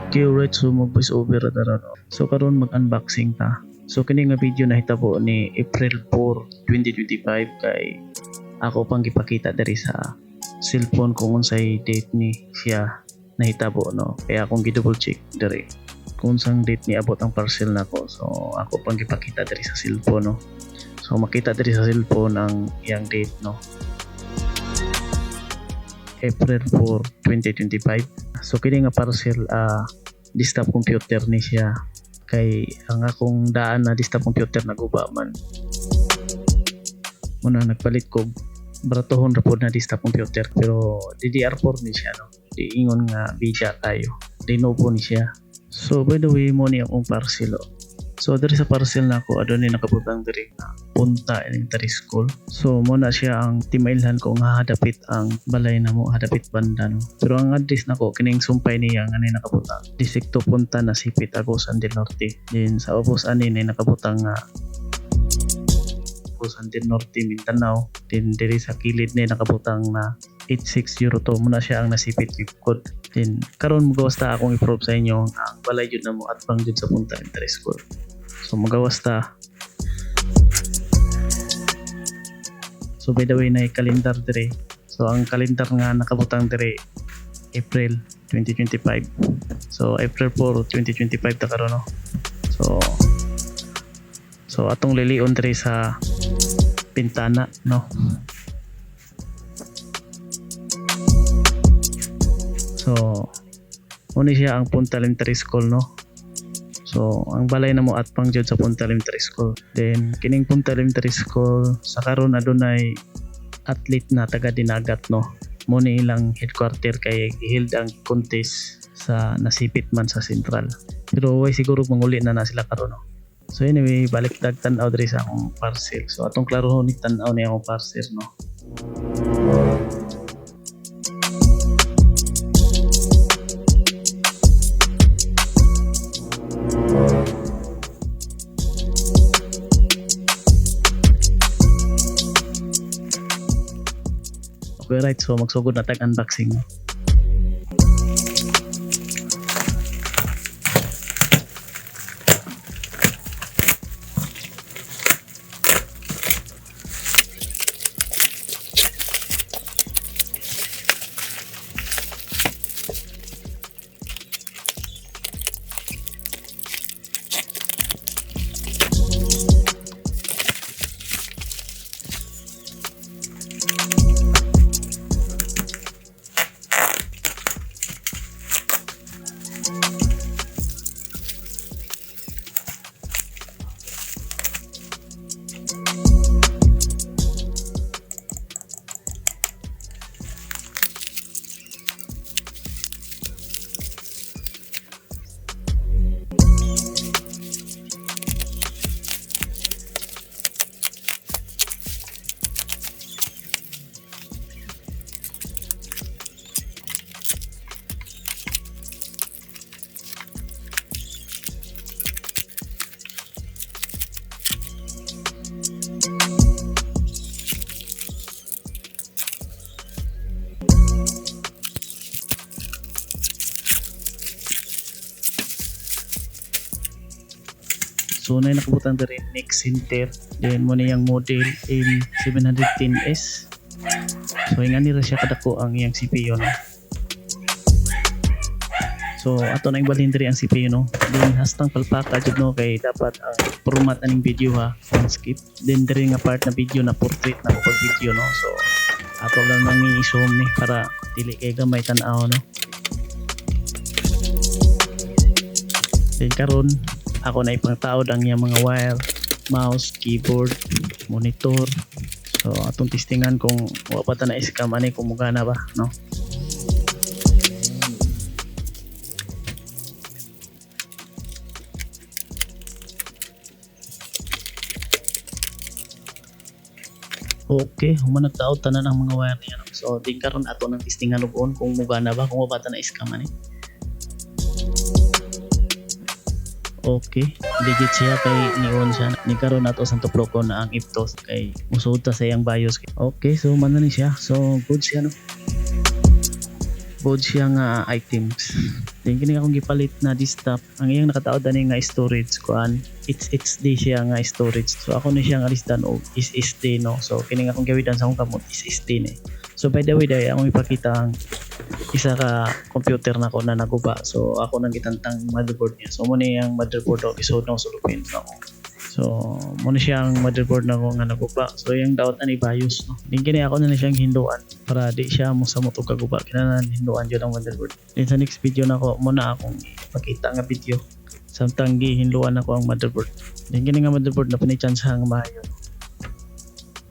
Okay, alright, so mag voice over na ron. So karon mag-unboxing ta. So kini nga video nahitabo ni April 4, 2025 kay ako pang gipakita diri sa cellphone kung unsay date ni siya nahitabo no. Kaya akong gi-double check diri kung unsang date ni abot ang parcel nako. So ako pang gipakita diri sa cellphone no. So makita diri sa cellphone ang iyang date no. April 4, 2025. So kini nga parcel desktop computer ni siya kay ang akong daan na desktop computer naguba man. Muna nagpalit ko baratohon ra pod na desktop computer pero DDR4 ni siya no. Di ingon nga bida kayo. Lenovo ni siya. So by the way mo ni akong parcel oh. So diri sa parcel nako adunay nakabutang diri na Punta Elementary School. So mo na siya ang timailhan ko nga hadapit ang balay namo, hadapit banda no. Pero ang address nako kining sumpay niya nga nay nakabutang distrito Punta Nasipit Agusan del Norte. Din sa ubos ani nay nakabutang nga Agusan del Norte Mindanao. Din diri sa kilid ni nakabutang na 8602 muna siya ang nasipit zip code. Then karon magawas ta akong i-prove sa inyo ang balay jud namo at bang jud sa Punta Elementary School. So magawas ta. So by the way na kalendar dire. So ang kalendar nga nakabutang dire April 2025. So April 4, 2025 ta karon no. So atong lilion dire sa pintana no. So muna siya ang Punta Elementary School no. So ang balay namo at pang jud sa Punta Elementary School. Then kining Punta Elementary School sa karon adunay athlete na taga Dinagat no. Mo ni ilang headquarter kay giheld ang contest sa nasipit man sa Central. Pero way siguro manguli na sila karon no. So anyway, balik dag tan-aw diri sa akong parcel. So atong klarohon ni tan-aw ni akong parcel no. Okay, right, so magsugod na tag unboxing. So na nakabutan diri next center. Then mo na yung model M710S. So ingani ra siya kadako ang iyang CPU no. So ato na ibalhin diri ang CPU no. Then hastang palpaka jud no kay dapat ang format aning video ha, skip. Then diri nga part na video na portrait na pag video no. So ato lang nang i-zoom ni para dili kay gamay tan-aw no. Then karon ako na ipangtaod ang iyang mga wire, mouse, keyboard, monitor. So atong testingan kung wa pa ta na scam ani kung mugana ba no. Okay, human nagtaod tanan ang mga wire niya no. So di karon ato nang testingan ug kung mugana ba kung wa pa ta na scam ani. Okay, legit siya kay nion siya. Ni karon nato sa tuploko na ang iptos kay musud ta sa iyang BIOS. Okay, so man na ni siya. So good siya no. Good siya nga items. Then kini akong gipalit na desktop. Ang iyang nakataod ani nga storage kuan. It's HD siya nga storage. So ako na siyang alisdan og SSD no. So kini akong gawidan sa akong kamot SSD ni. So by the way dai akong ipakita ang isa ka computer na ko na naguba. So ako nang gitantang motherboard niya. So mo ni ang motherboard og isod na sulupin na ako. So mo ni siya ang motherboard na ko nga naguba. So yung daot ani BIOS no. Din kini ako na siyang hinduan para di siya mo sa moto kaguba kinahanglan hinduan jud ang motherboard. Then sa next video na ko muna akong ipakita nga video samtang gihinduan ako ang motherboard. Din kini nga motherboard na pini-chance ang maayo.